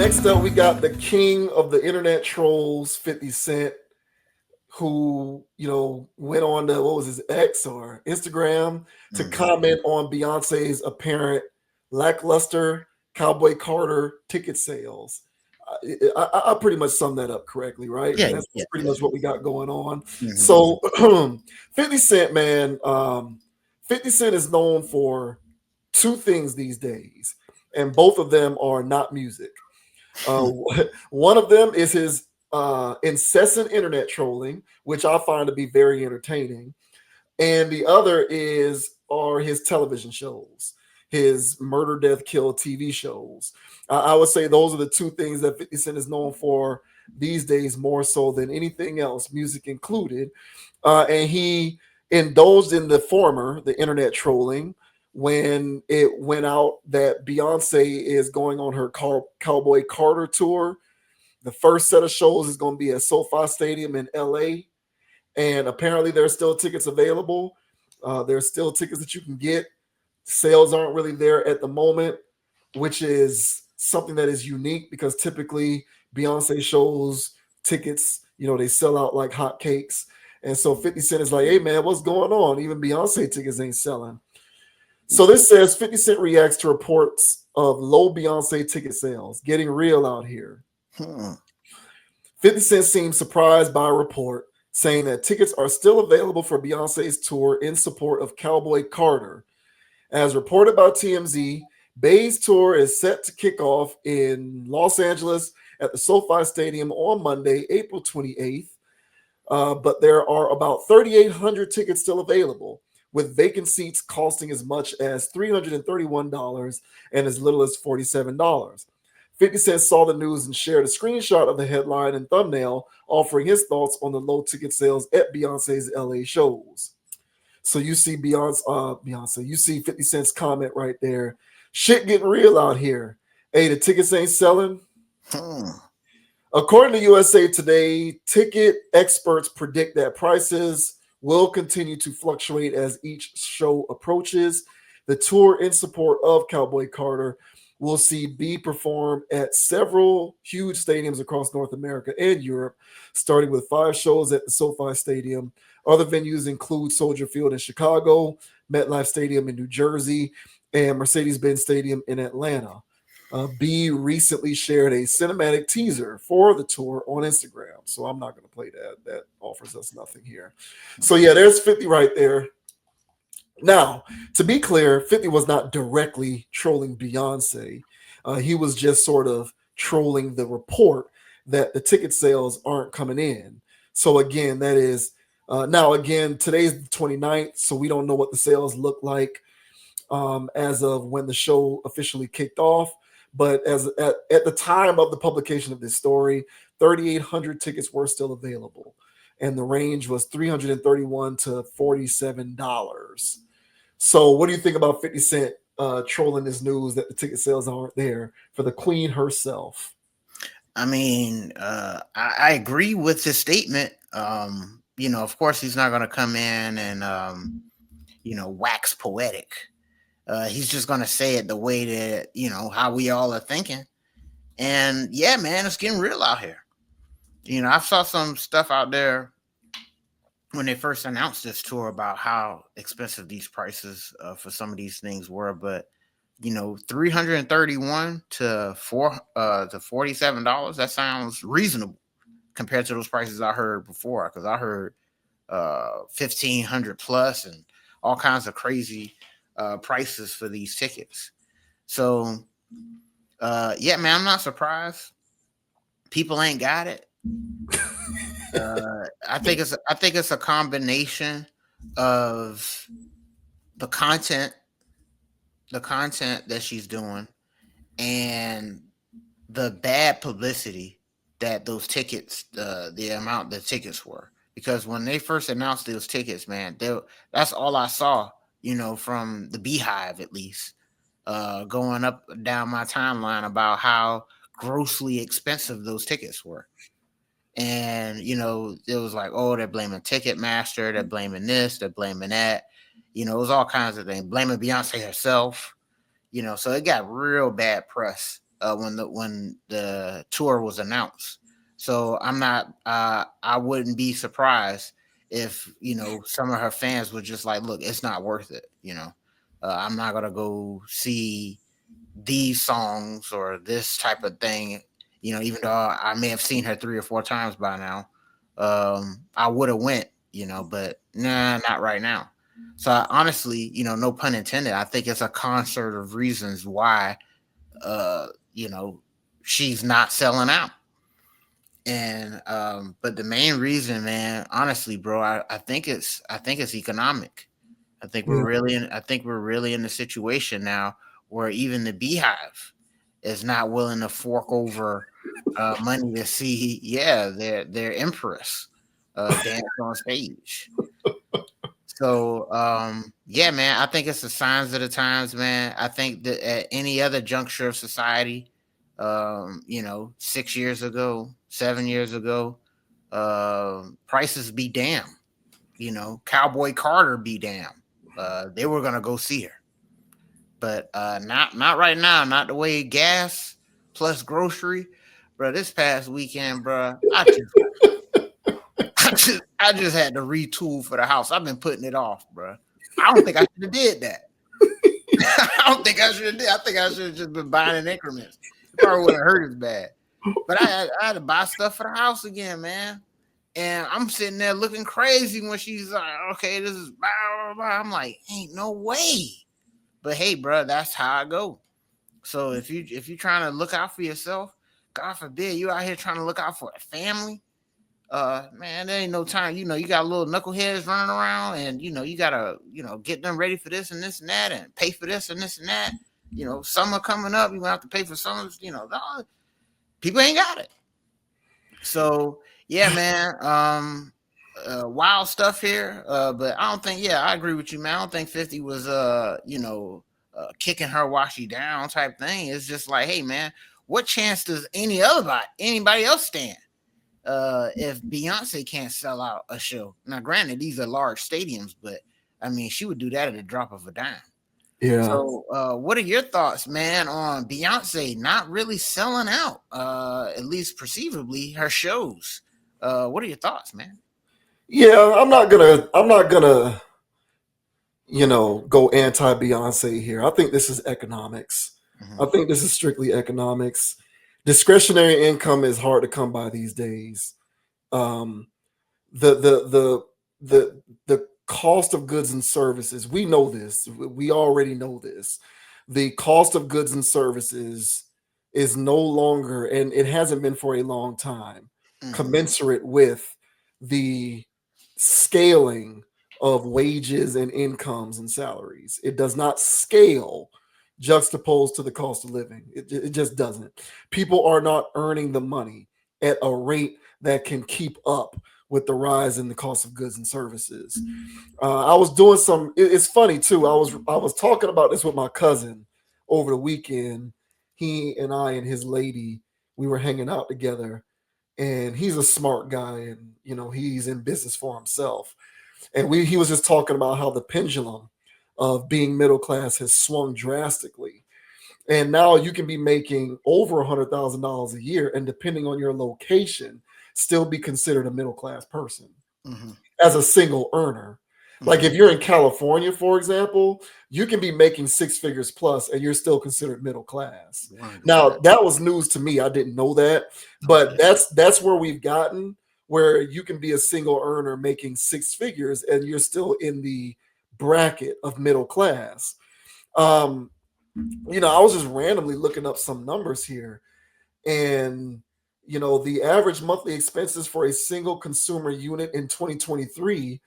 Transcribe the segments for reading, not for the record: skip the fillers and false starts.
Next up, we got the king of the internet trolls, 50 Cent, who, went on to, what was his X or Instagram, to comment on Beyonce's apparent lackluster Cowboy Carter ticket sales. I pretty much summed that up correctly, right? Yeah, That's yeah, pretty yeah. much what we got going on. Mhm. So 50 Cent, man, 50 Cent is known for two things these days, and both of them are not music. Uh, one of them is his incessant internet trolling, which I find to be very entertaining, and the other are his television shows, his murder, death, kill TV shows. I would say those are the two things that 50 Cent is known for these days, more so than anything else, music included. And he indulged in the former, the internet trolling, when it went out that Beyonce is going on her Cowboy Carter tour. The first set of shows is going to be at SoFi Stadium in LA. And apparently, there's still tickets available. There's still tickets that you can get. Sales aren't really there at the moment, which is something that is unique because typically Beyonce shows tickets, they sell out like hotcakes. And so 50 Cent is like, hey, man, what's going on? Even Beyonce tickets ain't selling. So this says 50 Cent reacts to reports of low Beyonce ticket sales. Getting real out here. 50 Cent seems surprised by a report saying that tickets are still available for Beyonce's tour in support of Cowboy Carter. As reported by TMZ, Bey's tour is set to kick off in Los Angeles at the SoFi Stadium on Monday, April 28th. But there are about 3,800 tickets still available, with vacant seats costing as much as $331 and as little as $47. 50 Cent saw the news and shared a screenshot of the headline and thumbnail, offering his thoughts on the low ticket sales at Beyonce's LA shows. So you see Beyonce, you see 50 Cent's comment right there. Shit getting real out here. Hey, the tickets ain't selling. According to USA Today, ticket experts predict that prices will continue to fluctuate as each show approaches. The tour in support of Cowboy Carter will see B perform at several huge stadiums across North America and Europe, starting with 5 shows at the SoFi Stadium. Other venues include Soldier Field in Chicago, MetLife Stadium in New Jersey, and Mercedes-Benz Stadium in Atlanta. B recently shared a cinematic teaser for the tour on Instagram, so I'm not going to play that. That offers us nothing here. So yeah, there's 50 right there. Now, to be clear, 50 was not directly trolling Beyonce. He was just sort of trolling the report that the ticket sales aren't coming in. So again, that is now again, today's the 29th, so we don't know what the sales look like as of when the show officially kicked off. But at the time of the publication of this story, 3,800 tickets were still available, and the range was $331 to $47. So, what do you think about 50 Cent trolling this news that the ticket sales aren't there for the Queen herself? I mean, I agree with his statement. Of course, he's not going to come in and wax poetic. He's just going to say it the way that how we all are thinking. And yeah, man, it's getting real out here. I saw some stuff out there when they first announced this tour about how expensive these prices for some of these things were, but $331 to $47, that sounds reasonable compared to those prices I heard before, because I heard 1,500 plus and all kinds of crazy prices for these tickets. So yeah, man, I'm not surprised people ain't got it. I think it's a combination of the content that she's doing and the bad publicity that those tickets, the amount the tickets were. Because when they first announced those tickets, man, that's all I saw, from the Beehive at least, going up down my timeline about how grossly expensive those tickets were. And, it was like, oh, they're blaming Ticketmaster, they're blaming this, they're blaming that. It was all kinds of things, blaming Beyonce herself, so it got real bad press when the tour was announced. So I'm not I wouldn't be surprised if some of her fans were just like, look, it's not worth it. I'm not gonna go see these songs or this type of thing. Even though I may have seen her 3 or 4 times by now, I would have went. But nah, not right now. So honestly, no pun intended. I think it's a concert of reasons why uh, you know, she's not selling out. And but the main reason, man, honestly, bro, I think it's economic. Yeah. I think we're really in a situation now where even the Beehive is not willing to fork over money to see, yeah, their empress dance on stage. So yeah, man, I think it's the signs of the times, man. I think that at any other juncture of society, 6 years ago, 7 years ago, prices be damn. Cowboy Carter be damn. They were gonna go see her, but not right now. Not the way gas plus grocery, bro. This past weekend, bro, I just had to retool for the house. I've been putting it off, bro. I don't think I should have did that. I don't think I should have did. I think I should have just been buying in increments. It probably wouldn't hurt as bad. But I had to buy stuff for the house again, man. And I'm sitting there looking crazy when she's like, "Okay, this is blah, blah, blah." I'm like, "Ain't no way." But hey, bro, that's how I go. So if you're trying to look out for yourself, God forbid you out here trying to look out for a family, man, there ain't no time. You got little knuckleheads running around, and you gotta get them ready for this and this and that, and pay for this and this and that. Summer coming up, you gonna have to pay for some. People ain't got it. So yeah, man. Wild stuff here. But I don't think. Yeah, I agree with you, man. I don't think 50 was kicking her while she down type thing. It's just like, hey, man, what chance does anybody else stand? If Beyonce can't sell out a show. Now, granted, these are large stadiums, but I mean, she would do that at a drop of a dime. Yeah. So, what are your thoughts, man, on Beyonce not really selling out, at least perceivably, her shows? What are your thoughts, man? Yeah, I'm not gonna go anti Beyonce here. I think this is economics. Mm-hmm. I think this is strictly economics. Discretionary income is hard to come by these days. Um, the cost of goods and services, we know this. We already know this. The cost of goods and services is no longer, and it hasn't been for a long time, Mm-hmm. commensurate with the scaling of wages and incomes and salaries. It does not scale juxtaposed to the cost of living. It just doesn't. People are not earning the money at a rate that can keep up with the rise in the cost of goods and services. I was doing some. It's funny too. I was talking about this with my cousin over the weekend. He and I and his lady, we were hanging out together, and he's a smart guy, and he's in business for himself. And he was just talking about how the pendulum of being middle class has swung drastically, and now you can be making over $100,000 a year, and depending on your location, still be considered a middle class person Mm-hmm. as a single earner. Like Mm-hmm. if you're in California, for example, you can be making six figures plus and you're still considered middle class. Now, 100%. that was news to me. I didn't know that. Oh But yeah. that's where we've gotten, where you can be a single earner making six figures and you're still in the bracket of middle class. Um, I was just randomly looking up some numbers here, and the average monthly expenses for a single consumer unit in 2023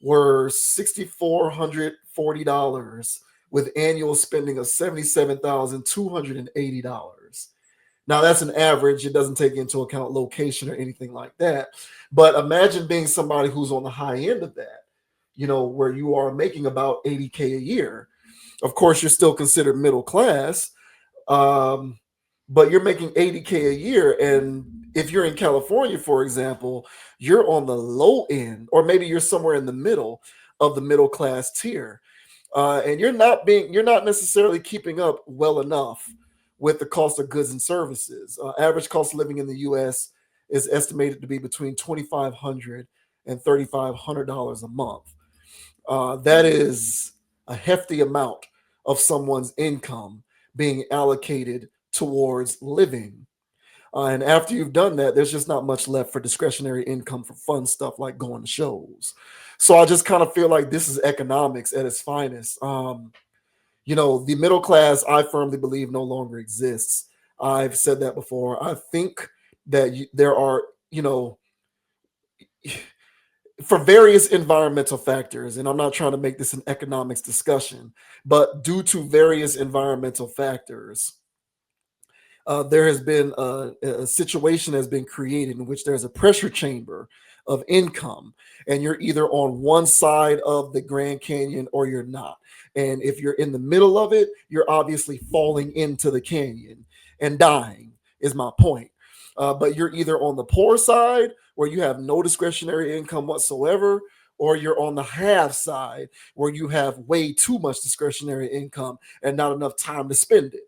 were $6,440 with annual spending of $77,280. Now that's an average. It doesn't take into account location or anything like that. But imagine being somebody who's on the high end of that, where you are making about 80K a year. Of course, you're still considered middle class, um, but you're making 80K a year. And if you're in California, for example, you're on the low end, or maybe you're somewhere in the middle of the middle class tier. And you're not necessarily keeping up well enough with the cost of goods and services. Average cost of living in the U.S. is estimated to be between $2,500 and $3,500 a month. That is a hefty amount of someone's income being allocated towards living. And after you've done that, there's just not much left for discretionary income for fun stuff like going to shows. So I just kind of feel like this is economics at its finest. The middle class, I firmly believe, no longer exists. I've said that before. I think that there are, for various environmental factors, and I'm not trying to make this an economics discussion, but due to various environmental factors, there has been a situation has been created in which there's a pressure chamber of income, and you're either on one side of the Grand Canyon or you're not. And if you're in the middle of it, you're obviously falling into the canyon and dying, is my point. But you're either on the poor side where you have no discretionary income whatsoever, or you're on the half side where you have way too much discretionary income and not enough time to spend it.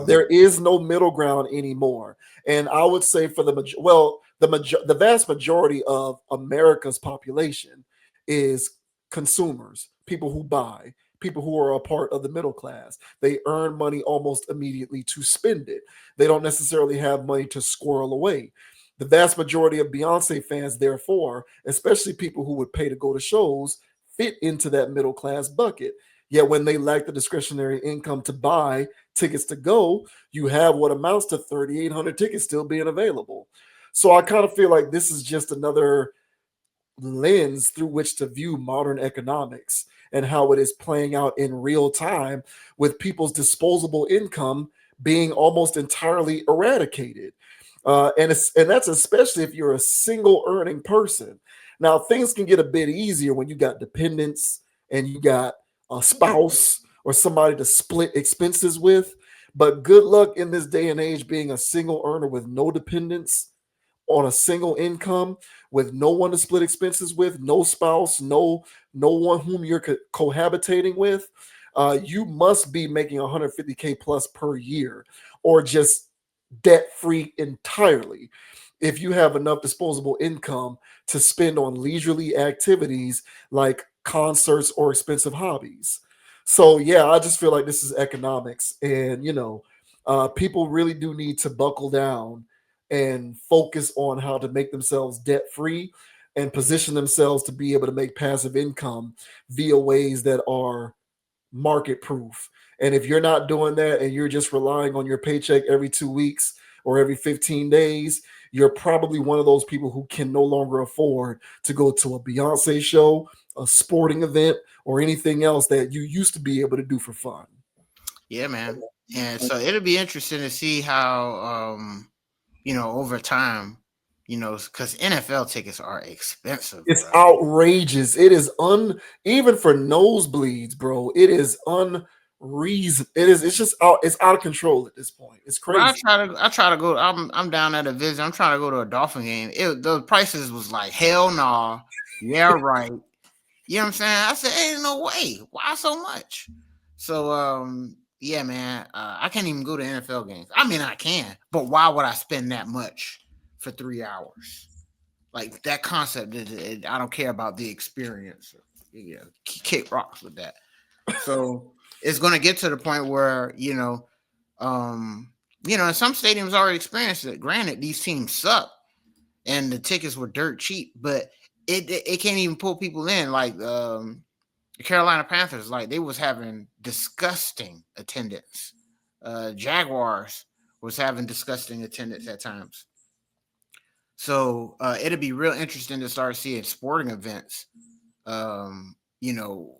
There is no middle ground anymore, and I would say for the vast majority of America's population is consumers, people who buy, people who are a part of the middle class. They earn money almost immediately to spend it. They don't necessarily have money to squirrel away. The vast majority of Beyonce fans, therefore, especially people who would pay to go to shows, fit into that middle class bucket. Yet when they lack the discretionary income to buy tickets to go, you have what amounts to 3,800 tickets still being available. So I kind of feel like this is just another lens through which to view modern economics and how it is playing out in real time with people's disposable income being almost entirely eradicated. And that's especially if you're a single earning person. Now things can get a bit easier when you got dependents and you got a spouse or somebody to split expenses with. But good luck in this day and age being a single earner with no dependents on a single income, with no one to split expenses with, no spouse, no one whom you're cohabitating with. You must be making 150K plus per year, or just debt free entirely, if you have enough disposable income to spend on leisurely activities like concerts or expensive hobbies. So yeah, I just feel like this is economics, and people really do need to buckle down and focus on how to make themselves debt free and position themselves to be able to make passive income via ways that are market proof. And if you're not doing that and you're just relying on your paycheck every 2 weeks or every 15 days, you're probably one of those people who can no longer afford to go to a Beyonce show, a sporting event, or anything else that you used to be able to do for fun. Yeah, man. And so it'll be interesting to see how, over time, because NFL tickets are expensive, It's bro. outrageous. It is even for nosebleeds, bro. It is unreason. It's just out. It's out of control at this point. It's Bro, crazy. I try to go. I'm down at a visit. I'm trying to go to a Dolphin game. The prices was like hell no. Yeah, right. You know what I'm saying? I said, ain't no way. Why so much? So yeah, man. I can't even go to NFL games. I mean, I can, but why would I spend that much for 3 hours? Like that concept, I don't care about the experience. Yeah, kick rocks with that. So it's going to get to the point where and some stadiums already experienced it. Granted, these teams suck, and the tickets were dirt cheap, but it can't even pull people in. Like the Carolina Panthers, like they was having disgusting attendance. Jaguars was having disgusting attendance at times. So it'll be real interesting to start seeing sporting events. Um, you know,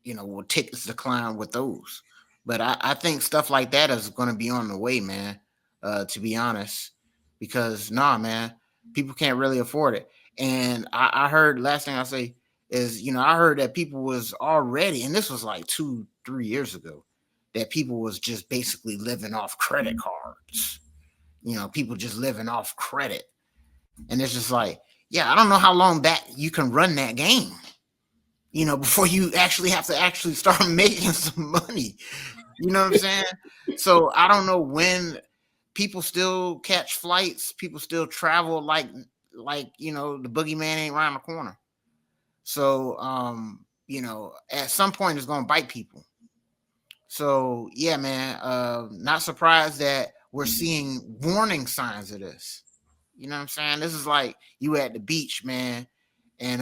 will tickets decline with those. But I think stuff like that is going to be on the way, man. To be honest, because man, people can't really afford it. And I heard last thing I say is, I heard that people was already, and this was like 2-3 years ago, that people was just basically living off credit cards. People just living off credit, and it's just like, yeah, I don't know how long back you can run that game. Before you actually have to start making some money. You know what I'm saying? So I don't know when people still catch flights, people still travel like the boogeyman ain't around the corner. So at some point it's gonna bite people. So yeah, man, not surprised that we're seeing warning signs of this. You know what I'm saying? This is like you at the beach, man, and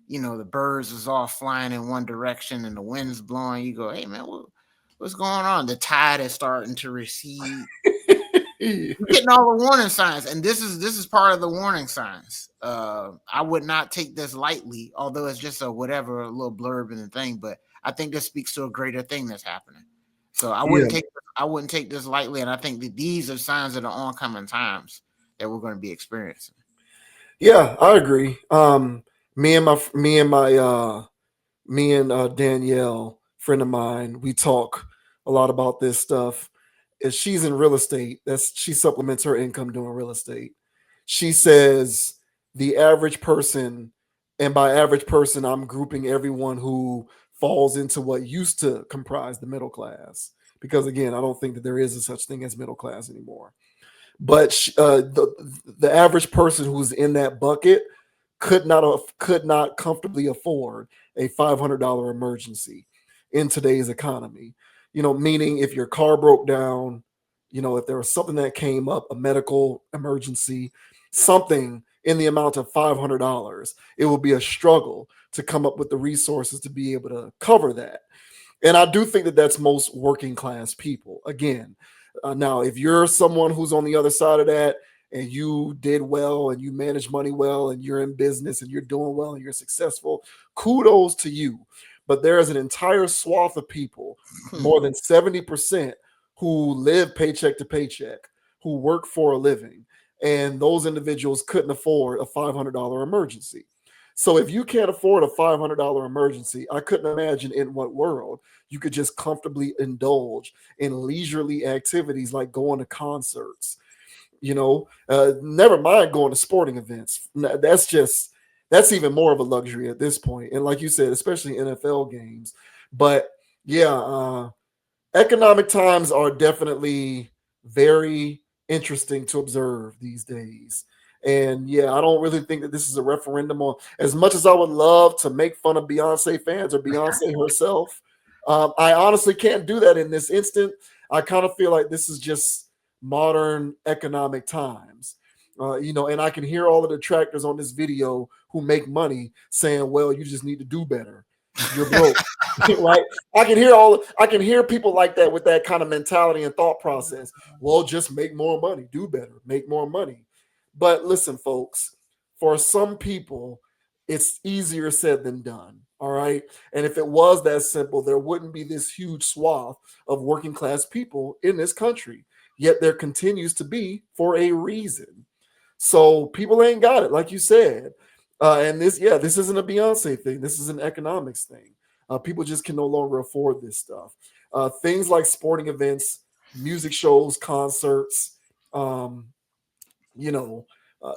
the birds is all flying in one direction and the wind's blowing. You go, hey man, what's going on? The tide is starting to recede. You're getting all the warning signs, and this is part of the warning signs. I would not take this lightly, although it's just a whatever a little blurb in the thing. But I think this speaks to a greater thing that's happening. So Yeah, I wouldn't take this lightly, and I think that these are signs of the oncoming times that we're going to be experiencing. yeah, I agree. Me and Danielle, friend of mine, we talk a lot about this stuff. Is she's in real estate. She supplements her income doing real estate. She says the average person, and by average person, I'm grouping everyone who falls into what used to comprise the middle class. Because again, I don't think that there is a such thing as middle class anymore. But the average person who's in that bucket could not comfortably afford a $500 emergency in today's economy. Meaning if your car broke down, if there was something that came up, a medical emergency, something in the amount of $500, it will be a struggle to come up with the resources to be able to cover that. And I do think that that's most working class people. Again, now if you're someone who's on the other side of that and you did well and you manage money well and you're in business and you're doing well and you're successful, kudos to you. But there is an entire swath of people, more than 70%, who live paycheck to paycheck, who work for a living, and those individuals couldn't afford a $500 emergency. So if you can't afford a $500 emergency, I couldn't imagine in what world you could just comfortably indulge in leisurely activities like going to concerts. Never mind going to sporting events. That's even more of a luxury at this point. And like you said, especially NFL games. But yeah, economic times are definitely very interesting to observe these days. And yeah, I don't really think that this is a referendum on, as much as I would love to make fun of Beyonce fans or Beyonce herself. I honestly can't do that in this instant. I kind of feel like this is just modern economic times. And I can hear all the detractors on this video who make money saying, well, you just need to do better. You're broke. Right? I can hear people like that with that kind of mentality and thought process. Well, just make more money, do better, make more money. But listen, folks, for some people, it's easier said than done. All right. And if it was that simple, there wouldn't be this huge swath of working class people in this country. Yet there continues to be for a reason. So people ain't got it, like you said. And this isn't a Beyonce thing. This is an economics thing. People just can no longer afford this stuff. Things like sporting events, music shows, concerts, um,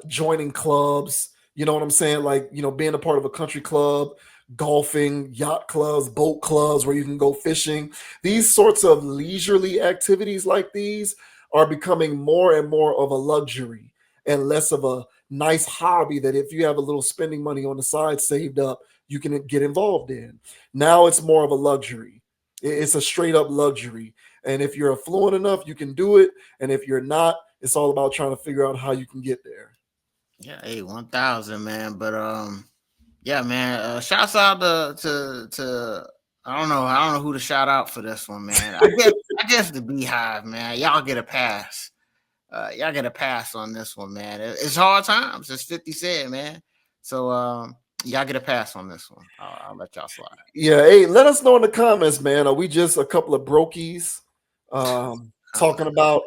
joining clubs. You know what I'm saying? Like, being a part of a country club, golfing, yacht clubs, boat clubs where you can go fishing. These sorts of leisurely activities like these are becoming more and more of a luxury and less of a nice hobby that if you have a little spending money on the side saved up, you can get involved in. Now it's more of a luxury. It's a straight up luxury. And if you're affluent enough, you can do it. And if you're not, it's all about trying to figure out how you can get there. Yeah, hey, 1,000, man. But yeah, man. Shouts out to I don't know who to shout out for this one, man. I guess the Beehive, man. Y'all get a pass. Y'all get a pass on this one, man. It's hard times, as 50 said, man. So y'all get a pass on this one. I'll let y'all slide. Yeah, hey, let us know in the comments, man. Are we just a couple of brokies talking about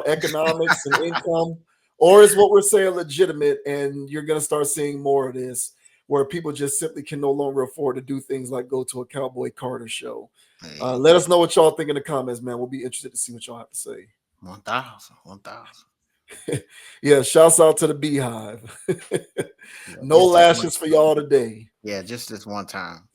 economics and income, or is what we're saying legitimate? And you're gonna start seeing more of this, where people just simply can no longer afford to do things like go to a Cowboy Carter show. Hey, Let us know what y'all think in the comments, man. We'll be interested to see what y'all have to say. 1,000, 1,000. Yeah, shouts out to the Beehive. Yeah, No lashes for y'all today. yeah, just this one time.